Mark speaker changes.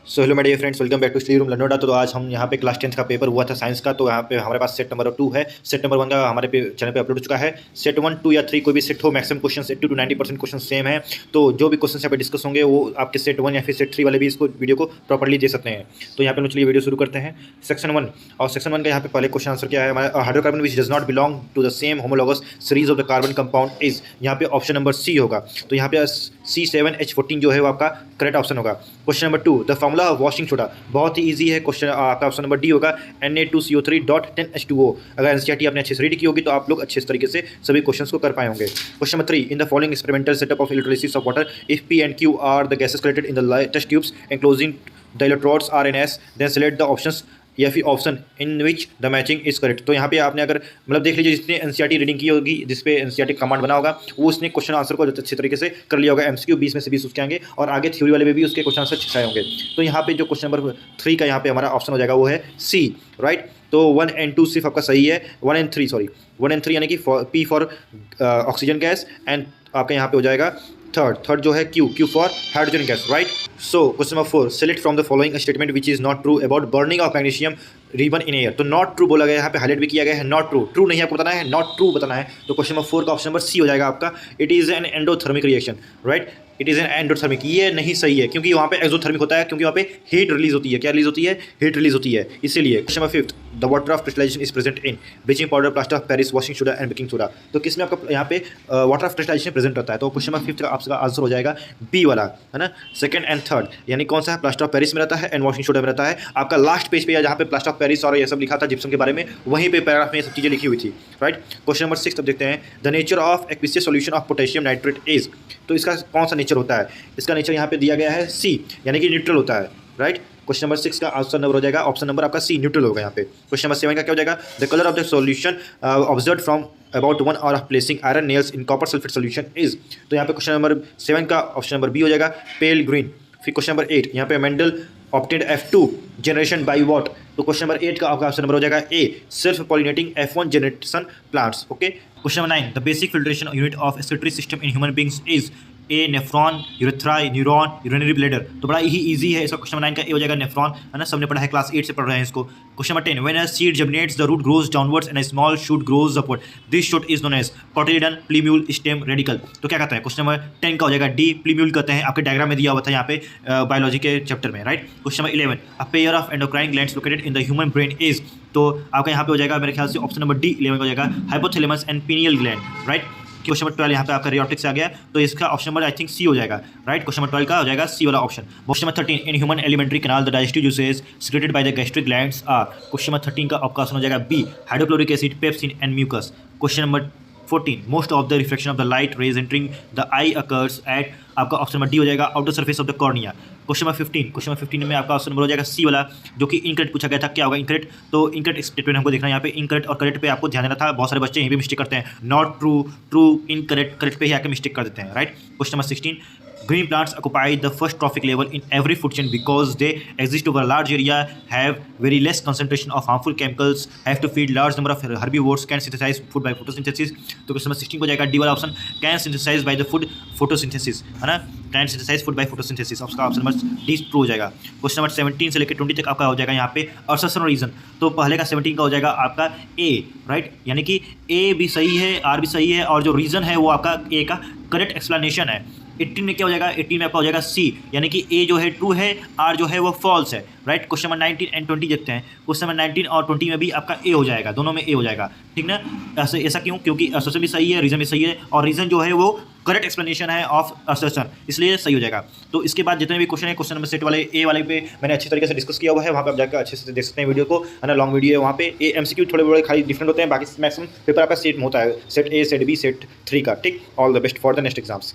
Speaker 1: So hello my dear friends, welcome back to study room Learnoda. तो आज हम यहाँ पे क्लास 10th का पेपर हुआ था साइंस का। तो यहाँ पे हमारे पास सेट नंबर 2 है। सेट नंबर 1 का हमारे चैनल पे अपलोड हो चुका है। सेट 1, 2 या 3 कोई भी सेट हो, maximum question 80 to 90% question same है। तो जो भी क्वेश्चन यहाँ पे डिस्कस होंगे वो आपके सेट 1 या फिर सेट 3 वाले भी इसको वीडियो को प्रॉपर्ली दे सकते हैं। तो यहाँ पे चलिए वीडियो शुरू करते हैं। सेक्शन 1 और सेक्शन 1 का यहाँ पे पहले क्वेश्चन आंसर क्या है हमारा। Hydrocarbon which does not belong to the same homologous series of the carbon compound is. यहाँ पे ऑप्शन नंबर सी होगा। तो यहाँ पे C7H14 जो है वो आपका करेक्ट ऑप्शन होगा। Question number 2, the formula of washing soda, बहुत ही इजी है क्वेश्चन। आपका ऑप्शन नंबर डी होगा Na2CO3.10H2O। अगर एनसीईआरटी आपने अच्छे से रीड की होगी तो आप लोग अच्छे तरीके से सभी क्वेश्चंस को कर पाए होंगे। Question number 3, in the following experimental setup of electrolysis of water, if P and Q are the gases collected in the test tubes enclosing the electrodes are N S, then select the options या फिर option in which the matching is correct. तो यहाँ पे आपने अगर मतलब देख लीजिए, जिसने एनसीईआरटी रीडिंग की होगी, जिस पे एनसीईआरटी कमांड बना होगा, वो उसने क्वेश्चन आंसर को अच्छे तरीके से कर लिया होगा। एमसीक्यू 20 में से 20 उसके आएंगे और आगे थ्योरी वाले में भी उसके क्वेश्चन आंसर अच्छे आए होंगे। तो यहाँ पे जो क्वेश्चन नंबर 3 का यहाँ पे हमारा ऑप्शन हो जाएगा वो है सी, राइट। तो 1 and 2 सिर्फ आपका सही है। 1 and 3 यानी कि P for oxygen gas and आपका यहाँ पे हो जाएगा थर्ड जो है Q for hydrogen gas, right. So question number 4, select from the following statement which is not true about burning of magnesium ribbon in air. तो नॉट ट्रू बोला गया, यहाँ पे हाईलाइट भी किया गया है नॉट ट्रू। ट्रू नहीं आपको बताना है, नॉट ट्रू बताना है। तो क्वेश्चन नंबर 4 का ऑप्शन नंबर सी हो जाएगा आपका। It is an endothermic reaction, right. It is an endothermic, ये नहीं सही है क्योंकि वहाँ पे एक्सोथर्मिक होता है, क्योंकि वहाँ पे हीट रिलीज होती है। क्या रिलीज होती है? हीट रिलीज होती है, इसीलिए। Question number 5, the water of crystallisation is present in bleaching powder, plaster of Paris, washing soda and baking soda. तो किसमें आपका यहाँ पे वाटर ऑफ क्रिस्टलाइजेशन प्रेजेंट रहता है? तो क्वेश्चन नंबर 5 का आपका आंसर हो जाएगा बी वाला, है ना। सेकंड एंड थर्ड यानी कौन सा है? प्लास्टर ऑफ पेरिस में रहता है एंड वॉशिंग सोडा में रहता है। आपका लास्ट पेज पे या जहाँ पे प्लास्टर ऑफ पेरिस और ये सब लिखा था जिप्सम के बारे में, वहीं पे पैराग्राफ में ये सब चीज़ें लिखी हुई थी, राइट। क्वेश्चन नंबर 6 अब देखते हैं, the nature of aqueous solution of potassium nitrate is. तो इसका कौन सा नेचर होता है? इसका नेचर यहाँ पे दिया गया है सी, यानी कि न्यूट्रल होता है, राइट। क्वेश्चन नंबर 6 का आंसर नंबर हो जाएगा ऑप्शन नंबर आपका सी, न्यूट्रल होगा यहाँ पे। क्वेश्चन नंबर 7 का क्या हो जाएगा? The colour of the solution observe from about 1 hour of placing iron nails in copper sulphate solution is. तो यहाँ पे क्वेश्चन नंबर 7 का ऑप्शन नंबर बी हो जाएगा, पेल ग्रीन। फिर क्वेश्चन नंबर 8, यहाँ पे Mendel opted F2 generation by what. तो क्वेश्चन नंबर 8 का आपका ऑप्शन नंबर हो जाएगा A, self pollinating F1 generation plants, okay. Question number 9, the basic filtration unit of excretory system in human beings is A, nephron, urethra, neuron, urinary bladder. तो बड़ा ही easy है इसका। Question number 9 का ए हो जाएगा nephron, है ना, सबने पढ़ा है, क्लास 8 से पढ़ रहे हैं इसको। Question number 10, when a seed germinates the root grows downwards and a small shoot grows upward, this shoot is known as cotyledon, plumule, stem, radicle. तो क्या कहते हैं? क्वेश्चन नंबर 10 का हो जाएगा डी, प्लीम्यूल कहते हैं। आपके डायग्राम में दिया हुआ था यहाँ पे बायोलॉजी के चैप्टर में, right. Question number 11, a pair of endocrine glands located in the human brain is. तो आपका यहाँ पे हो जाएगा मेरे ख्याल से ऑप्शन नंबर डी 11 का हो जाएगा, hypothalamus and pineal gland, right. Question number 12 यहाँ पे आपका रियोटिक्स आ गया, तो इसका ऑप्शन नंबर आई थिंक सी हो जाएगा, राइट। क्वेश्चन नंबर 12 का हो जाएगा सी वाला option. Question number 13, in human alimentary canal the digestive juices secreted by the gastric glands are. Question number 13 का आपका ऑप्शन हो जाएगा B, hydrochloric acid, pepsin and mucus. Question number 14, most of the reflection of the light rays entering the eye occurs at. आपका option number D हो जाएगा, outer surface of the cornea. Question number 15 में आपका option number हो जाएगा C वाला, जो कि इनकरेक्ट पूछा गया था। क्या होगा इनकरेक्ट? तो इनकरेक्ट स्टेटमेंट हमको देखना है यहाँ पे। इनकरेक्ट और करेक्ट पे आपको ध्यान देना था। बहुत सारे बच्चे यहीं पे मिस्टेक करते हैं, not true, true, incorrect, correct पे ही आके मिस्टेक कर देते हैं, right. Question number 16, green plants occupy the first trophic level in every food chain because they exist over a large area, have very less concentration of harmful chemicals, have to feed large number of herbivores, can synthesize food by photosynthesis। तो question number 16 को जाएगा D वाला option, can synthesize by the food photosynthesis, है ना, can synthesize food by photosynthesis। उसका option number D true हो जाएगा। Question number 17 से लेकर 20 तक आपका हो जाएगा यहाँ पे असर्शन और रीजन। तो पहले का 17 का हो जाएगा आपका ए, राइट, यानी कि ए भी सही है, आर भी सही है, और जो रीजन है वो आपका ए का करेक्ट एक्सप्लेनेशन है। 18 में क्या हो जाएगा? 18 में आपका हो जाएगा सी, यानी कि ए जो है ट्रू है, आर जो है वो फॉल्स है, राइट। क्वेश्चन नंबर 19 एंड 20 देखते हैं। क्वेश्चन नंबर 19 और 20 में भी आपका ए हो जाएगा, दोनों में ए हो जाएगा, ठीक ना। ऐसा क्यों? क्योंकि असर्शन भी सही है, रीजन भी सही है, और रीजन जो है वो करेक्ट एक्सप्लेनेशन है ऑफ असर्शन, इसलिए सही हो जाएगा। तो इसके बाद जितने भी क्वेश्चन है, क्वेश्चन नंबर सेट वाले ए वाले पे मैंने अच्छी तरीके से डिस्कस किया हुआ है, वहाँ पे आप जाकर अच्छे से देख सकते हैं वीडियो को, है ना। लॉन्ग वीडियो है वहाँ पे। ए एमसीक्यू थोड़े बड़े खाली डिफरेंट होते हैं, बाकी मैक्सिमम पेपर आपका सेट में होता है, set A, set B, set 3 का, ठीक। All the best for the next exams.